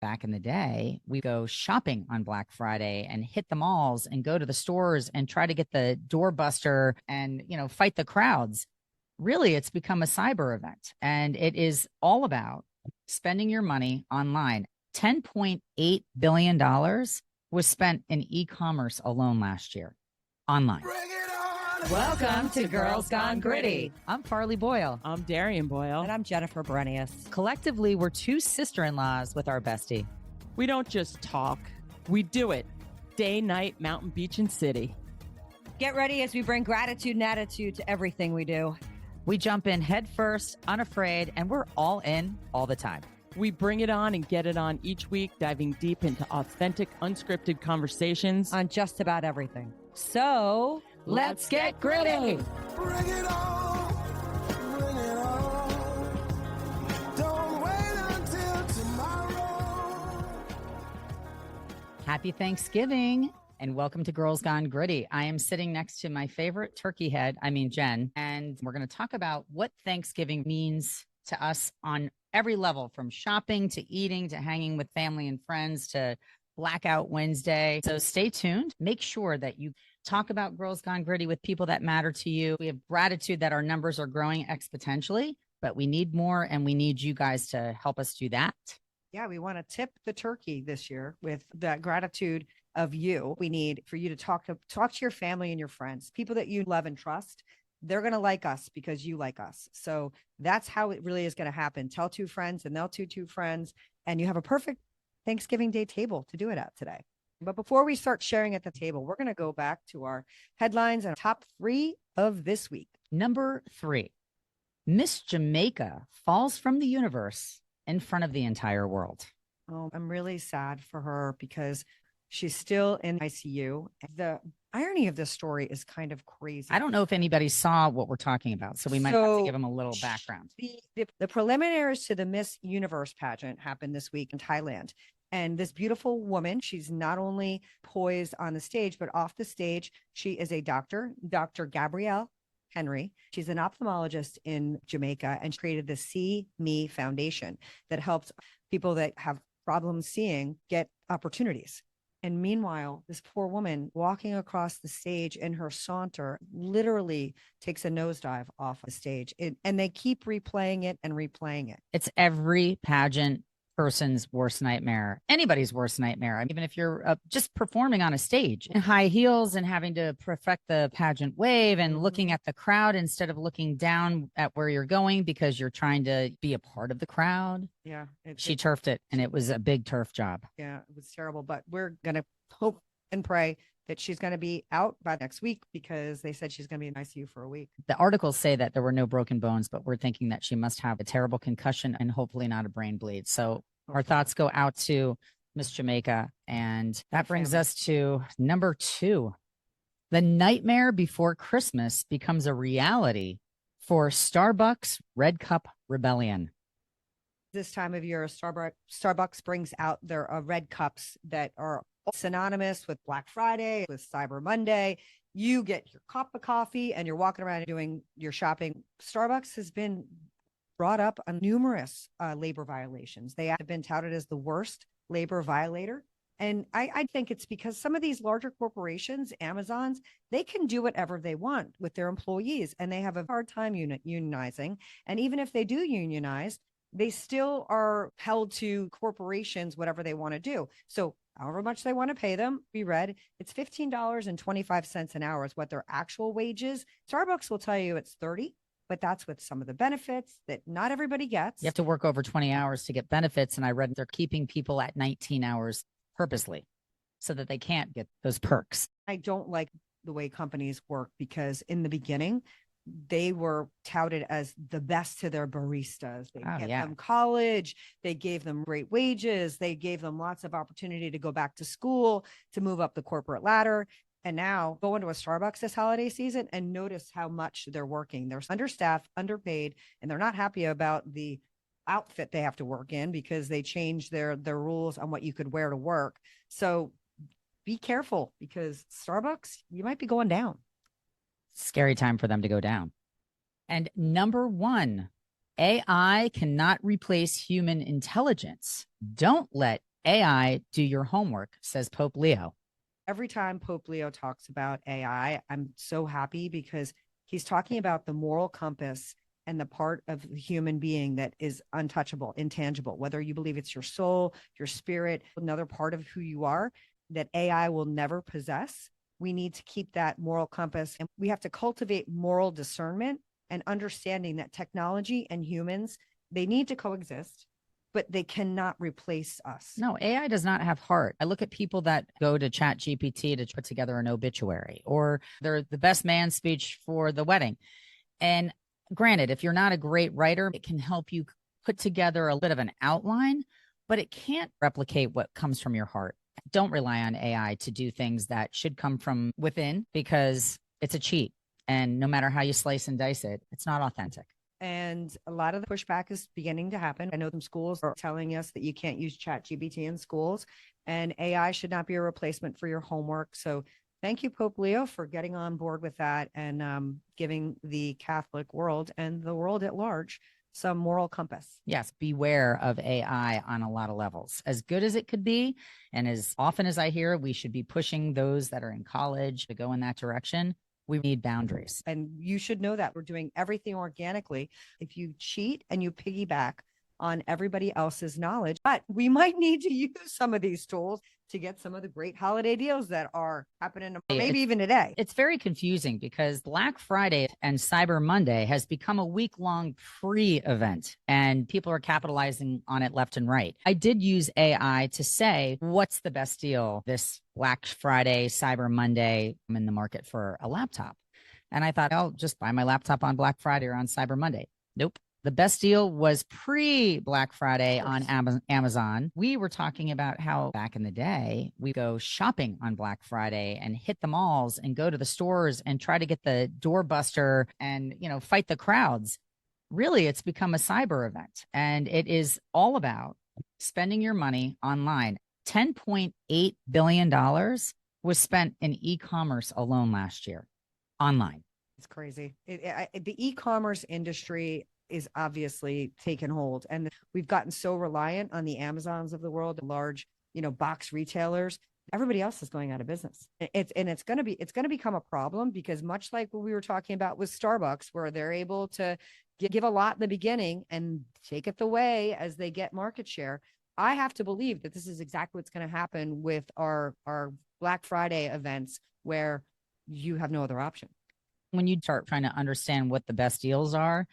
back in the day, we go shopping on Black Friday and hit the malls and go to the stores and try to get the doorbuster and, fight the crowds. Really, it's become a cyber event, and it is all about spending your money online. $10.8 billion was spent in e-commerce alone last year online. Welcome to Girls Gone Gritty. I'm Farley Boyle. I'm Darian Boyle. And I'm Jennifer Berenius. Collectively, we're two sister-in-laws with our bestie. We don't just talk, we do it. Day, night, mountain, beach, and city. Get ready as we bring gratitude and attitude to everything we do. We jump in head first, unafraid, and we're all in all the time. We bring it on and get it on each week, diving deep into authentic, unscripted conversations on just about everything. So, let's get gritty. Bring it on. Bring it on. Don't wait until tomorrow. Happy Thanksgiving and welcome to Girls Gone Gritty. I am sitting next to my favorite turkey head, Jen, and we're going to talk about what Thanksgiving means to us on every level, from shopping to eating to hanging with family and friends to Blackout Wednesday. So stay tuned. Make sure that you talk about Girls Gone Gritty with people that matter to you. We have gratitude that our numbers are growing exponentially, but we need more, and we need you guys to help us do that. Yeah, we want to tip the turkey this year with that gratitude of you. We need for you to talk to your family and your friends, people that you love and trust. They're going to like us because you like us. So that's how it really is going to happen. Tell two friends and they'll tell two friends, and you have a perfect Thanksgiving Day table to do it at today. But before we start sharing at the table, we're going to go back to our headlines and top 3 of this week. Number 3, Miss Jamaica falls from the universe in front of the entire world. Oh, I'm really sad for her because she's still in ICU. The irony of this story is kind of crazy. I don't know if anybody saw what we're talking about, so we might have to give them a little background. The preliminaries to the Miss Universe pageant happened this week in Thailand. And this beautiful woman, she's not only poised on the stage, but off the stage, she is a doctor, Dr. Gabrielle Henry. She's an ophthalmologist in Jamaica, and she created the See Me Foundation that helps people that have problems seeing get opportunities. And meanwhile, this poor woman walking across the stage in her saunter literally takes a nosedive off the stage. And they keep replaying it and replaying it. It's every pageant person's worst nightmare, anybody's worst nightmare. Even if you're just performing on a stage in high heels and having to perfect the pageant wave and looking at the crowd instead of looking down at where you're going because you're trying to be a part of the crowd. Yeah. She turfed it, and it was a big turf job. Yeah, it was terrible. But we're going to hope and pray that she's going to be out by next week, because they said she's going to be in ICU for a week. The articles say that there were no broken bones, but we're thinking that she must have a terrible concussion and hopefully not a brain bleed. So our thoughts go out to Miss Jamaica. And that brings us to number 2. The nightmare before Christmas becomes a reality for Starbucks Red Cup rebellion. This time of year, Starbucks brings out their red cups that are synonymous with Black Friday, with Cyber Monday. You get your cup of coffee and you're walking around doing your shopping. Starbucks has been brought up on numerous labor violations. They have been touted as the worst labor violator. And I think it's because some of these larger corporations, Amazons, they can do whatever they want with their employees, and they have a hard time unionizing. And even if they do unionize, they still are held to corporations, whatever they want to do. So however much they want to pay them, we read it's $15.25 an hour is what their actual wage is. Starbucks will tell you it's 30, but that's with some of the benefits that not everybody gets. You have to work over 20 hours to get benefits. And I read they're keeping people at 19 hours purposely so that they can't get those perks. I don't like the way companies work, because in the beginning, they were touted as the best to their baristas. They gave them college. They gave them great wages. They gave them lots of opportunity to go back to school, to move up the corporate ladder. And now go into a Starbucks this holiday season and notice how much they're working. They're understaffed, underpaid, and they're not happy about the outfit they have to work in because they changed their rules on what you could wear to work. So be careful, because Starbucks, you might be going down. Scary time for them to go down. And number 1, AI cannot replace human intelligence. Don't let AI, do your homework, says Pope Leo. Every time Pope Leo talks about AI, I'm so happy because he's talking about the moral compass and the part of the human being that is untouchable, intangible, whether you believe it's your soul, your spirit, another part of who you are that AI will never possess. We need to keep that moral compass, and we have to cultivate moral discernment and understanding that technology and humans, they need to coexist, but they cannot replace us. No, AI does not have heart. I look at people that go to Chat GPT to put together an obituary, or they're the best man speech for the wedding. And granted, if you're not a great writer, it can help you put together a bit of an outline, but it can't replicate what comes from your heart. Don't rely on AI to do things that should come from within, because it's a cheat. And no matter how you slice and dice it, it's not authentic. And a lot of the pushback is beginning to happen. I know some schools are telling us that you can't use Chat GPT in schools, and AI should not be a replacement for your homework. So thank you, Pope Leo, for getting on board with that and giving the Catholic world and the world at large some moral compass. Yes, beware of AI on a lot of levels. As good as it could be, and as often as I hear, we should be pushing those that are in college to go in that direction. We need boundaries. And you should know that we're doing everything organically. If you cheat and you piggyback on everybody else's knowledge, but we might need to use some of these tools to get some of the great holiday deals that are happening, maybe even today. It's very confusing because Black Friday and Cyber Monday has become a week-long free event, and people are capitalizing on it left and right. I did use AI to say, what's the best deal this Black Friday, Cyber Monday? I'm in the market for a laptop. And I thought, I'll just buy my laptop on Black Friday or on Cyber Monday. Nope. The best deal was pre-Black Friday on Amazon. We were talking about how back in the day, we go shopping on Black Friday and hit the malls and go to the stores and try to get the doorbuster and, fight the crowds. Really, it's become a cyber event, and it is all about spending your money online. $10.8 billion was spent in e-commerce alone last year, online. It's crazy. The e-commerce industry is obviously taken hold, and we've gotten so reliant on the Amazons of the world, the large, box retailers. Everybody else is going out of business. It's going to become a problem, because much like what we were talking about with Starbucks, where they're able to give a lot in the beginning and take it away as they get market share. I have to believe that this is exactly what's going to happen with our Black Friday events, where you have no other option. When you start trying to understand what the best deals are,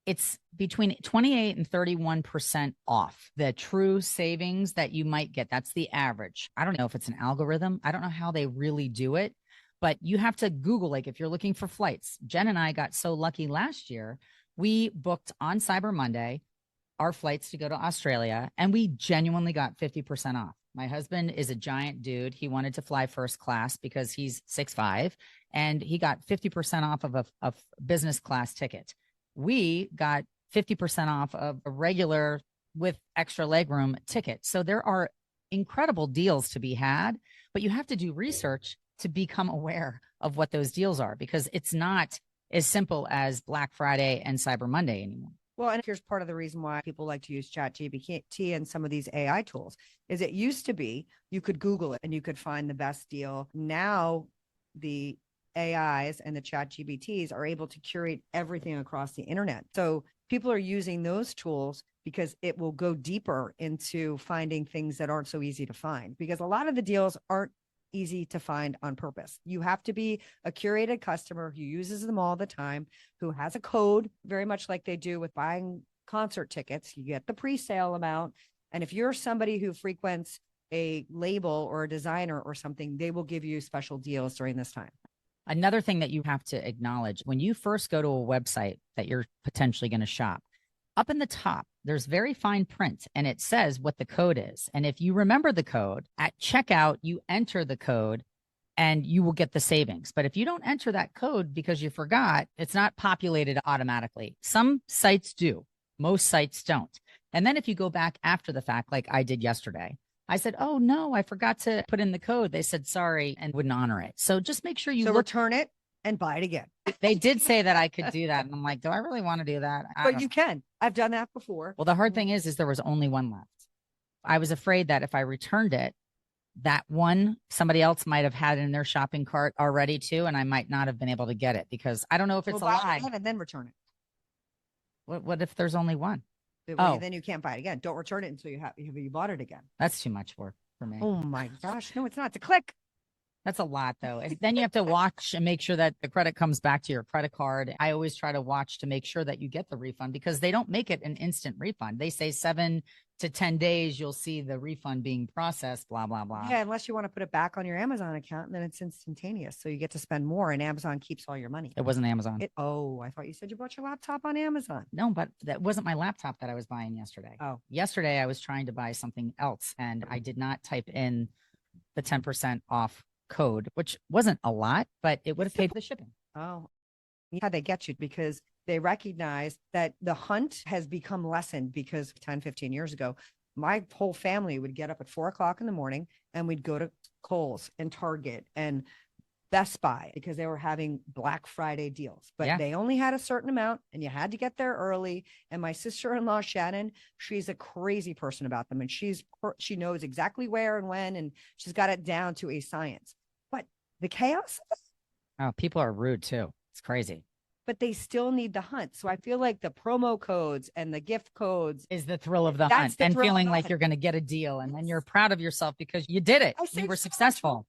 it's between 28 and 31% off the true savings that you might get. That's the average. I don't know if it's an algorithm. I don't know how they really do it, but you have to Google, like if you're looking for flights. Jen and I got so lucky last year. We booked on Cyber Monday our flights to go to Australia, and we genuinely got 50% off. My husband is a giant dude. He wanted to fly first class because he's 6'5", and he got 50% off of a business class ticket. We got 50% off of a regular with extra legroom ticket. So there are incredible deals to be had, but you have to do research to become aware of what those deals are, because it's not as simple as Black Friday and Cyber Monday anymore. Well, and here's part of the reason why people like to use ChatGPT and some of these AI tools is it used to be you could Google it and you could find the best deal. Now the AIs and the ChatGPTs are able to curate everything across the internet. So people are using those tools because it will go deeper into finding things that aren't so easy to find, because a lot of the deals aren't easy to find on purpose. You have to be a curated customer who uses them all the time, who has a code, very much like they do with buying concert tickets. You get the pre-sale amount. And if you're somebody who frequents a label or a designer or something, they will give you special deals during this time. Another thing that you have to acknowledge when you first go to a website that you're potentially going to shop, up in the top, there's very fine print and it says what the code is. And if you remember the code at checkout, you enter the code and you will get the savings. But if you don't enter that code because you forgot, it's not populated automatically. Some sites do, most sites don't. And then if you go back after the fact, like I did yesterday, I said, oh no, I forgot to put in the code. They said, sorry, and wouldn't honor it. So just make sure you return it and buy it again. They did say that I could do that. And I'm like, do I really want to do that? But you can. I've done that before. Well, the hard thing is there was only one left. I was afraid that if I returned it, that one, somebody else might have had it in their shopping cart already too, and I might not have been able to get it because I don't know if it's a buy it lie. again and then return it. What if there's only one? Well, then you can't buy it again. Don't return it until you bought it again. That's too much work for me. Oh my gosh. No, it's not. It's a click. That's a lot though. And then you have to watch and make sure that the credit comes back to your credit card. I always try to watch to make sure that you get the refund because they don't make it an instant refund. They say 7 to 10 days, you'll see the refund being processed, blah, blah, blah. Yeah, unless you want to put it back on your Amazon account and then it's instantaneous. So you get to spend more and Amazon keeps all your money. It wasn't Amazon. I thought you said you bought your laptop on Amazon. No, but that wasn't my laptop that I was buying yesterday. Oh. Yesterday, I was trying to buy something else and I did not type in the 10% off code, which wasn't a lot, but it would have paid for the shipping. Oh, yeah, they get you because they recognize that the hunt has become lessened because 10, 15 years ago, my whole family would get up at 4:00 in the morning and we'd go to Kohl's and Target and Best Buy because they were having Black Friday deals, but they only had a certain amount and you had to get there early. And my sister-in-law, Shannon, she's a crazy person about them. And she knows exactly where and when, and she's got it down to a science, but the chaos. Oh, people are rude too. It's crazy. But they still need the hunt. So I feel like the promo codes and the gift codes is the thrill of the hunt and feeling like you're going to get a deal. And then you're proud of yourself because you did it. You were successful.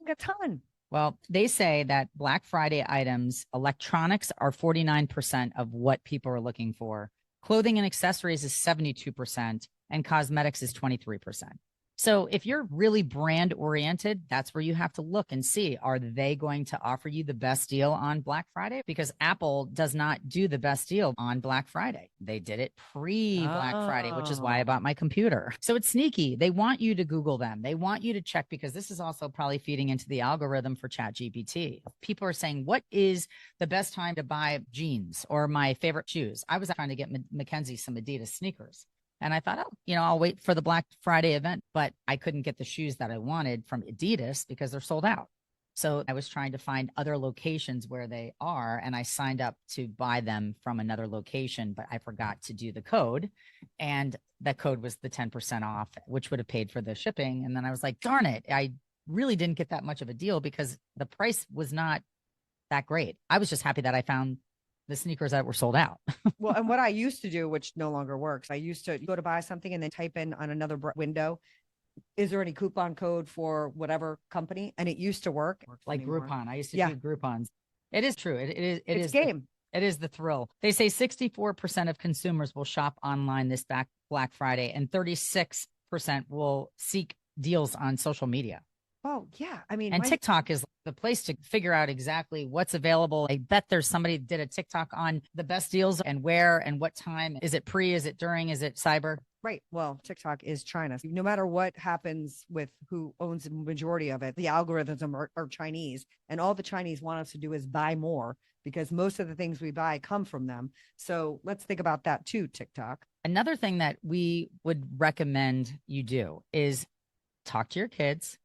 A ton. Well, they say that Black Friday items, electronics are 49% of what people are looking for. Clothing and accessories is 72% and cosmetics is 23%. So if you're really brand oriented, that's where you have to look and see, are they going to offer you the best deal on Black Friday? Because Apple does not do the best deal on Black Friday. They did it pre-Black Friday, which is why I bought my computer. So it's sneaky. They want you to Google them. They want you to check because this is also probably feeding into the algorithm for ChatGPT. People are saying, what is the best time to buy jeans or my favorite shoes? I was trying to get Mackenzie some Adidas sneakers. And I thought, I'll wait for the Black Friday event, but I couldn't get the shoes that I wanted from Adidas because they're sold out. So I was trying to find other locations where they are, and I signed up to buy them from another location, but I forgot to do the code. And that code was the 10% off, which would have paid for the shipping. And then I was like, darn it, I really didn't get that much of a deal because the price was not that great. I was just happy that I found the sneakers that were sold out. Well, and what I used to do, which no longer works, I used to go to buy something and then type in on another window, is there any coupon code for whatever company? And it used to work. Like Groupon. I used to do Groupons. It is true. It is game. It is the thrill. They say 64% of consumers will shop online this Black Friday and 36% will seek deals on social media. Oh, yeah. I mean, and TikTok is the place to figure out exactly what's available. I bet there's somebody did a TikTok on the best deals and where and what time. Is it pre? Is it during? Is it cyber? Right. Well, TikTok is China. No matter what happens with who owns the majority of it, the algorithms are Chinese. And all the Chinese want us to do is buy more because most of the things we buy come from them. So let's think about that too, TikTok. Another thing that we would recommend you do is talk to your kids.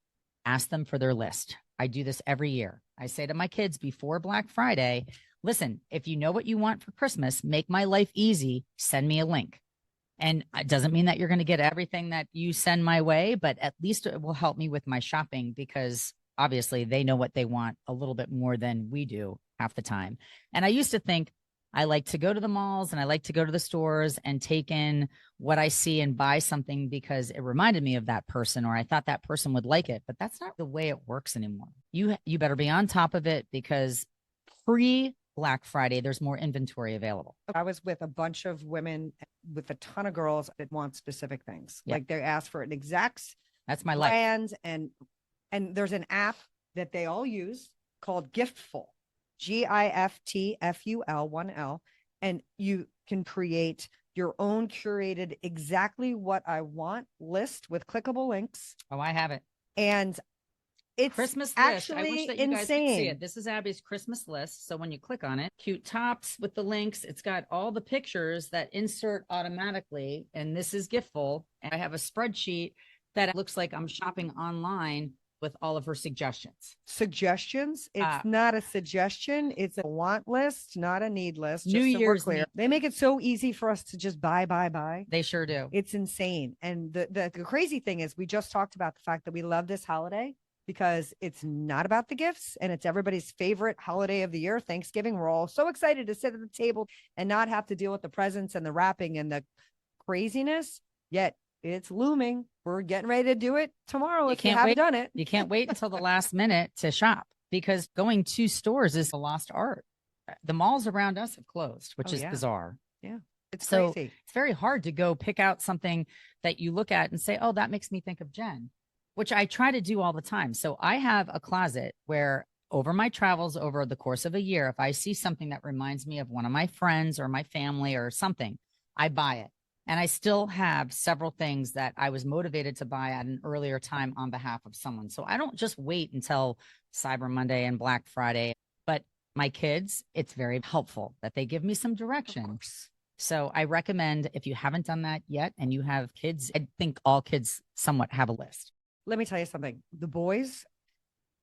Ask them for their list. I do this every year. I say to my kids before Black Friday, listen, if you know what you want for Christmas, make my life easy, send me a link. And it doesn't mean that you're going to get everything that you send my way, but at least it will help me with my shopping because obviously they know what they want a little bit more than we do half the time. And I used to think, I like to go to the malls and I like to go to the stores and take in what I see and buy something because it reminded me of that person or I thought that person would like it. But that's not the way it works anymore. You better be on top of it because pre-Black Friday, there's more inventory available. I was with a bunch of women with a ton of girls that want specific things. Yep. Like they ask for an exact that's my brands and there's an app that they all use called Giftful. Giftful 1L, and you can create your own curated exactly what I want list with clickable links. Oh, I have it. And it's Christmas actually list. I wish that you guys could see it. This is Abby's Christmas list. So when you click on it, cute tops with the links, it's got all the pictures that insert automatically. And this is Giftful. And I have a spreadsheet that looks like I'm shopping online with all of her suggestions. Suggestions. It's not a suggestion. It's a want list, not a need list. New Just so we're Year's clear. need. They make it so easy for us to just buy. They sure do. It's insane. And the crazy thing is we just talked about the fact that we love this holiday because it's not about the gifts and it's everybody's favorite holiday of the year, Thanksgiving. We're all so excited to sit at the table and not have to deal with the presents and the wrapping and the craziness, yet it's looming. We're getting ready to do it tomorrow if you haven't done it. You can't wait until the last minute to shop because going to stores is a lost art. The malls around us have closed, which is bizarre. Yeah. It's so crazy. It's very hard to go pick out something that you look at and say, oh, that makes me think of Jen, which I try to do all the time. So I have a closet where over my travels over the course of a year, if I see something that reminds me of one of my friends or my family or something, I buy it. And I still have several things that I was motivated to buy at an earlier time on behalf of someone. So I don't just wait until Cyber Monday and Black Friday, but my kids, it's very helpful that they give me some direction. So I recommend if you haven't done that yet and you have kids, I think all kids somewhat have a list. Let me tell you something. The boys,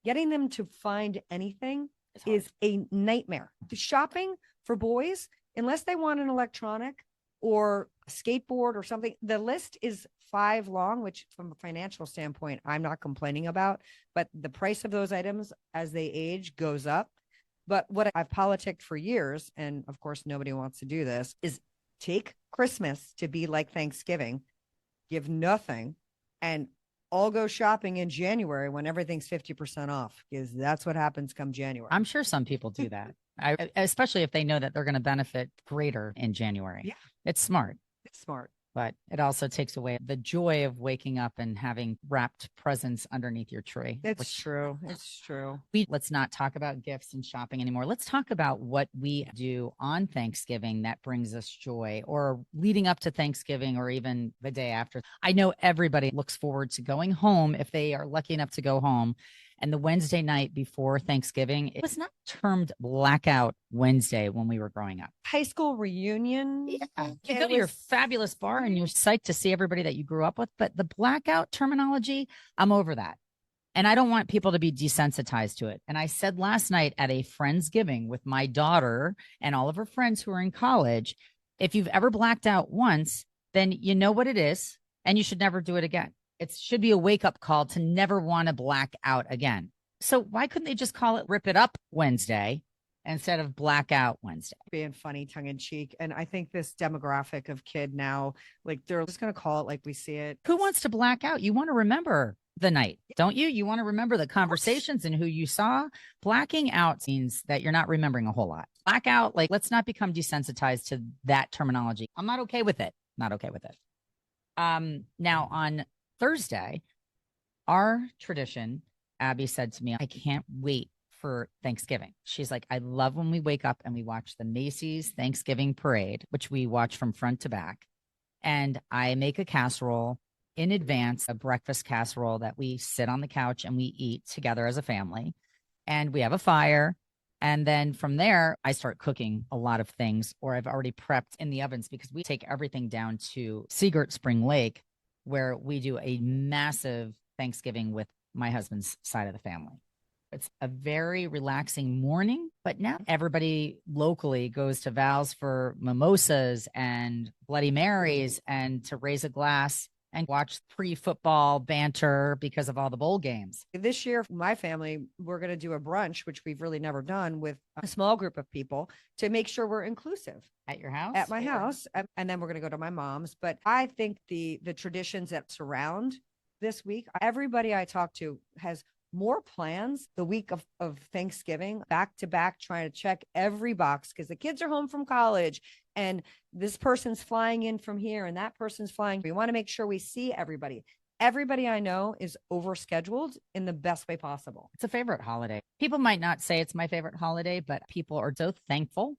getting them to find anything is a nightmare. The shopping for boys, unless they want an electronic or a skateboard or something, the list is 5 long, which from a financial standpoint, I'm not complaining about, but the price of those items as they age goes up. But what I've politicked for years, and of course, nobody wants to do this, is take Christmas to be like Thanksgiving, give nothing, and all go shopping in January when everything's 50% off, because that's what happens come January. I'm sure some people do that, especially if they know that they're going to benefit greater in January. Yeah. It's smart. It's smart. But it also takes away the joy of waking up and having wrapped presents underneath your tree. It's true. It's true. Let's not talk about gifts and shopping anymore. Let's talk about what we do on Thanksgiving that brings us joy, or leading up to Thanksgiving, or even the day after. I know everybody looks forward to going home if they are lucky enough to go home. And the Wednesday night before Thanksgiving, it was not termed Blackout Wednesday when we were growing up. High school reunion. Yeah. You go to your fabulous bar and you're psyched to see everybody that you grew up with. But the blackout terminology, I'm over that. And I don't want people to be desensitized to it. And I said last night at a Friendsgiving with my daughter and all of her friends who are in college, if you've ever blacked out once, then you know what it is and you should never do it again. It should be a wake-up call to never want to black out again. So why couldn't they just call it Rip It Up Wednesday instead of Blackout Wednesday? Being funny, tongue-in-cheek. And I think this demographic of kid now, like they're just going to call it like we see it. Who wants to black out? You want to remember the night, don't you? You want to remember the conversations and who you saw. Blacking out means that you're not remembering a whole lot. Blackout, like, let's not become desensitized to that terminology. I'm not okay with it. Not okay with it. Now on Thursday, our tradition, Abby said to me, I can't wait for Thanksgiving. She's like, I love when we wake up and we watch the Macy's Thanksgiving parade, which we watch from front to back. And I make a casserole in advance, a breakfast casserole that we sit on the couch and we eat together as a family. And we have a fire. And then from there, I start cooking a lot of things, or I've already prepped in the ovens, because we take everything down to Seagirt Spring Lake, where we do a massive Thanksgiving with my husband's side of the family. It's a very relaxing morning, but now everybody locally goes to Val's for mimosas and Bloody Marys and to raise a glass and watch pre-football banter because of all the bowl games. This year, my family, we're going to do a brunch, which we've really never done, with a small group of people to make sure we're inclusive. At your house? At my house. And then we're going to go to my mom's. But I think the traditions that surround this week, everybody I talk to has more plans the week of Thanksgiving, back to back, trying to check every box because the kids are home from college and this person's flying in from here and that person's flying. We want to make sure we see everybody. Everybody I know is overscheduled in the best way possible. It's a favorite holiday. People might not say it's my favorite holiday, but people are so thankful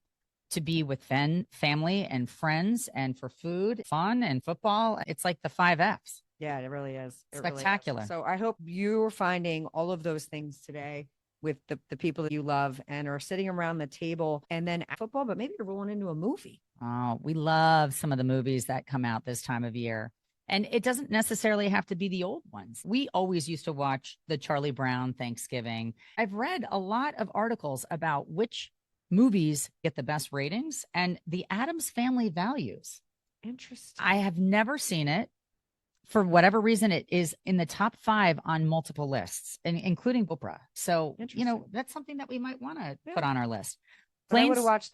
to be with family and friends, and for food, fun, and football. It's like the 5 Fs. Yeah, it really is. Spectacular. Really is. So I hope you're finding all of those things today with the people that you love and are sitting around the table, and then football, but maybe you're rolling into a movie. Oh, we love some of the movies that come out this time of year. And it doesn't necessarily have to be the old ones. We always used to watch the Charlie Brown Thanksgiving. I've read a lot of articles about which movies get the best ratings and the Addams Family Values. Interesting. I have never seen it. For whatever reason, it is in the top 5 on multiple lists, including Oprah. So, that's something that we might want to put on our list. But I would have watched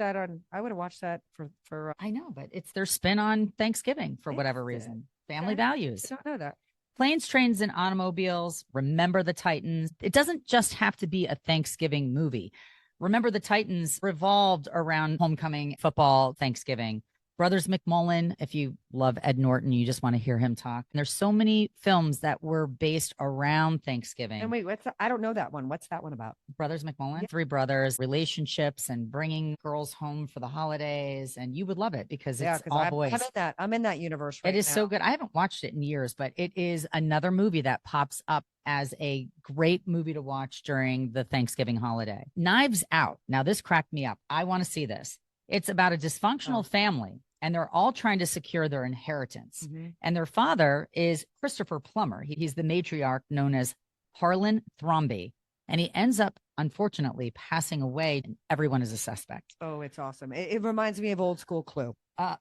that for I know, but it's their spin on Thanksgiving for whatever reason. Family values. I don't know that. Planes, Trains, and Automobiles, Remember the Titans. It doesn't just have to be a Thanksgiving movie. Remember the Titans revolved around homecoming, football, Thanksgiving. Brothers McMullen, if you love Ed Norton, you just want to hear him talk. And there's so many films that were based around Thanksgiving. And wait, I don't know that one. What's that one about? Brothers McMullen, 3 brothers, relationships, and bringing girls home for the holidays. And you would love it because it's all boys. I'm in that universe right now. It is so good. I haven't watched it in years, but it is another movie that pops up as a great movie to watch during the Thanksgiving holiday. Knives Out. Now, this cracked me up. I want to see this. It's about a dysfunctional family, and they're all trying to secure their inheritance. And their father is Christopher Plummer. He's the matriarch known as Harlan Thrombey. And he ends up, unfortunately, passing away. And everyone is a suspect. Oh, it's awesome. It reminds me of old school Clue.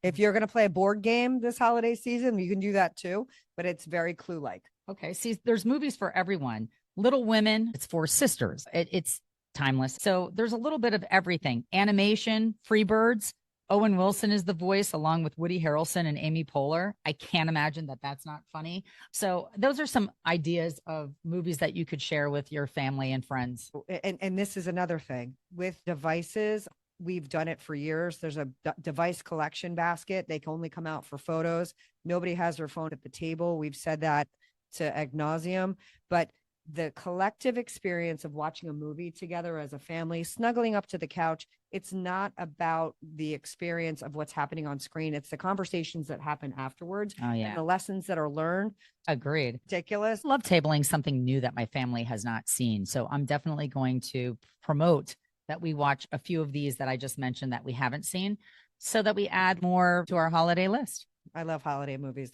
If you're going to play a board game this holiday season, you can do that too. But it's very Clue-like. Okay. See, there's movies for everyone. Little Women, it's for sisters. It's timeless. So there's a little bit of everything. Animation, Freebirds. Owen Wilson is the voice along with Woody Harrelson and Amy Poehler. I can't imagine that that's not funny. So those are some ideas of movies that you could share with your family and friends. And this is another thing with devices. We've done it for years. There's a device collection basket. They can only come out for photos. Nobody has their phone at the table. We've said that to ad nauseum, but the collective experience of watching a movie together as a family, snuggling up to the couch, it's not about the experience of what's happening on screen. It's the conversations that happen afterwards. Oh, yeah. And the lessons that are learned. Agreed. Ridiculous. Love tabling something new that my family has not seen. So I'm definitely going to promote that we watch a few of these that I just mentioned that we haven't seen so that we add more to our holiday list. I love holiday movies.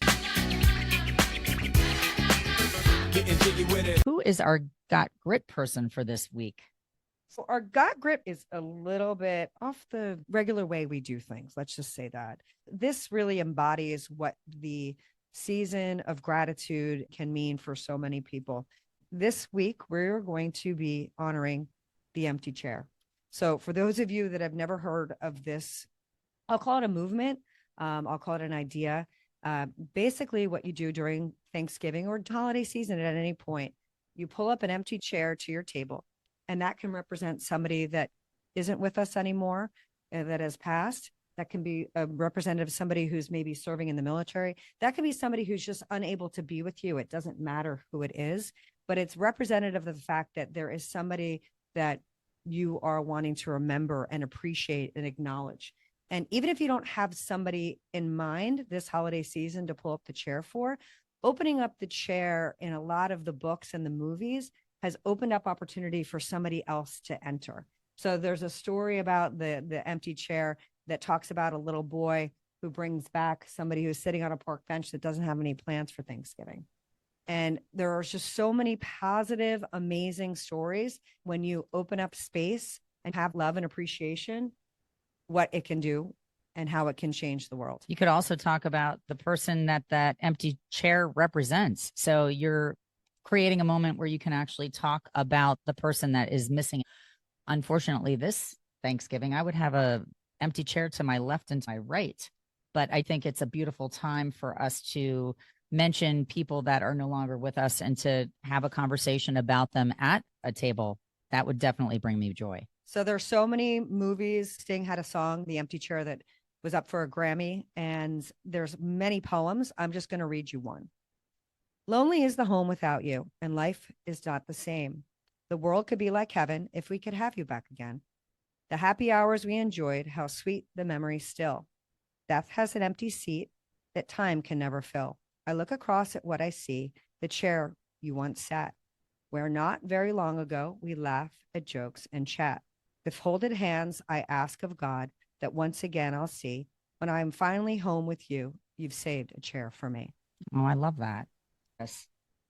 Who is our got grit person for this week? So our got grit is a little bit off the regular way we do things. Let's just say that. This really embodies what the season of gratitude can mean for so many people. This week, we're going to be honoring the empty chair. So for those of you that have never heard of this, I'll call it a movement. I'll call it an idea. Basically what you do during Thanksgiving or holiday season at any point, you pull up an empty chair to your table, and that can represent somebody that isn't with us anymore, that has passed. That can be a representative of somebody who's maybe serving in the military. That can be somebody who's just unable to be with you. It doesn't matter who it is, but it's representative of the fact that there is somebody that you are wanting to remember and appreciate and acknowledge. And even if you don't have somebody in mind this holiday season to pull up the chair for, opening up the chair in a lot of the books and the movies has opened up opportunity for somebody else to enter. So there's a story about the empty chair that talks about a little boy who brings back somebody who's sitting on a park bench that doesn't have any plans for Thanksgiving. And there are just so many positive, amazing stories when you open up space and have love and appreciation, what it can do and how it can change the world. You could also talk about the person that empty chair represents. So you're creating a moment where you can actually talk about the person that is missing. Unfortunately, this Thanksgiving, I would have a empty chair to my left and to my right. But I think it's a beautiful time for us to mention people that are no longer with us and to have a conversation about them at a table. That would definitely bring me joy. So there's so many movies. Sting had a song, The Empty Chair, that was up for a Grammy, and there's many poems. I'm just going to read you one. Lonely is the home without you, and life is not the same. The world could be like heaven if we could have you back again. The happy hours we enjoyed, how sweet the memories still. Death has an empty seat that time can never fill. I look across at what I see, the chair you once sat, where not very long ago we laugh at jokes and chat. With folded hands, I ask of God that once again I'll see, when I am finally home with you, you've saved a chair for me. Oh, I love that. Yes.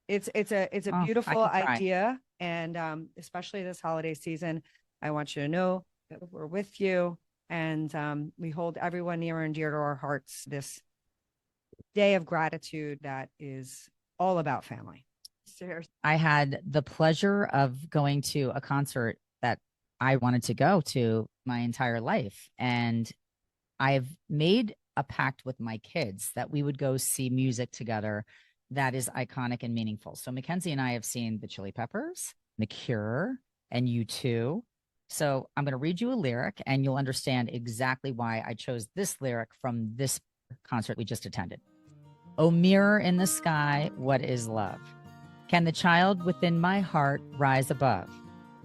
It's a Oh, I beautiful could cry. idea. And especially this holiday season, I want you to know that we're with you. And we hold everyone near and dear to our hearts this day of gratitude that is all about family. I had the pleasure of going to a concert that I wanted to go to my entire life. And I've made a pact with my kids that we would go see music together that is iconic and meaningful. So Mackenzie and I have seen the Chili Peppers, The Cure, and U2. So I'm going to read you a lyric and you'll understand exactly why I chose this lyric from this concert we just attended. Oh, mirror in the sky, what is love? Can the child within my heart rise above?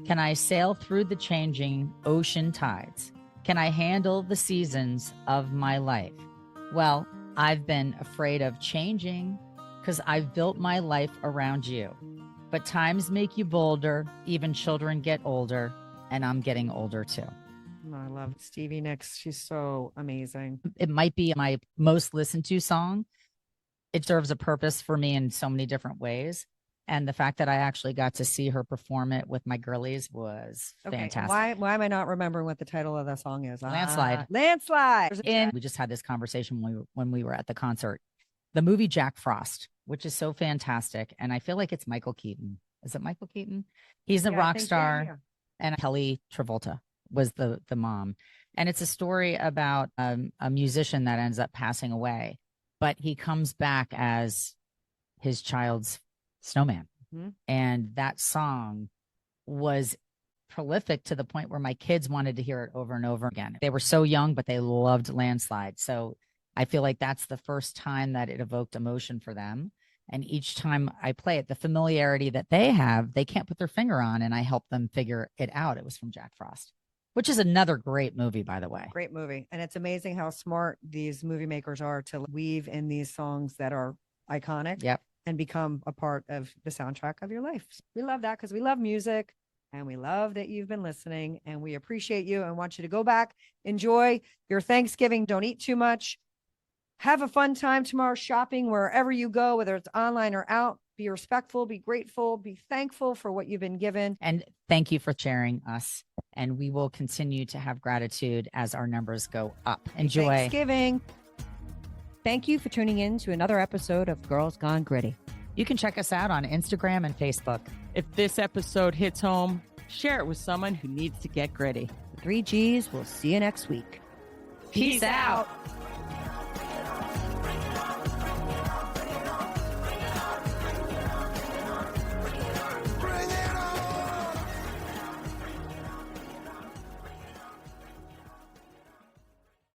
Can I sail through the changing ocean tides? Can I handle the seasons of my life? Well, I've been afraid of changing because I've built my life around you. But times make you bolder, even children get older, and I'm getting older too. I love Stevie Nicks. She's so amazing. It might be my most listened to song. It serves a purpose for me in so many different ways. And the fact that I actually got to see her perform it with my girlies was fantastic. Why am I not remembering what the title of the song is? Landslide. Landslide. And we just had this conversation when we were at the concert. The movie Jack Frost, which is so fantastic. And I feel like it's Michael Keaton. Is it Michael Keaton? He's a rock star. Yeah. And Kelly Travolta was the mom. And it's a story about a musician that ends up passing away, but he comes back as his child's snowman. Mm-hmm. And that song was prolific to the point where my kids wanted to hear it over and over again. They were so young, but they loved Landslide. So I feel like that's the first time that it evoked emotion for them. And each time I play it, the familiarity that they have, they can't put their finger on, and I help them figure it out. It was from Jack Frost, which is another great movie, by the way. Great movie. And it's amazing how smart these movie makers are to weave in these songs that are iconic. Yep. And become a part of the soundtrack of your life. We love that because we love music and we love that you've been listening and we appreciate you and want you to go back, enjoy your Thanksgiving. Don't eat too much. Have a fun time tomorrow shopping wherever you go, whether it's online or out. Be respectful, be grateful, be thankful for what you've been given. And thank you for sharing us. And we will continue to have gratitude as our numbers go up. Enjoy Thanksgiving. Thank you for tuning in to another episode of Girls Gone Gritty. You can check us out on Instagram and Facebook. If this episode hits home, share it with someone who needs to get gritty. The 3 Gs. We'll see you next week. Peace out.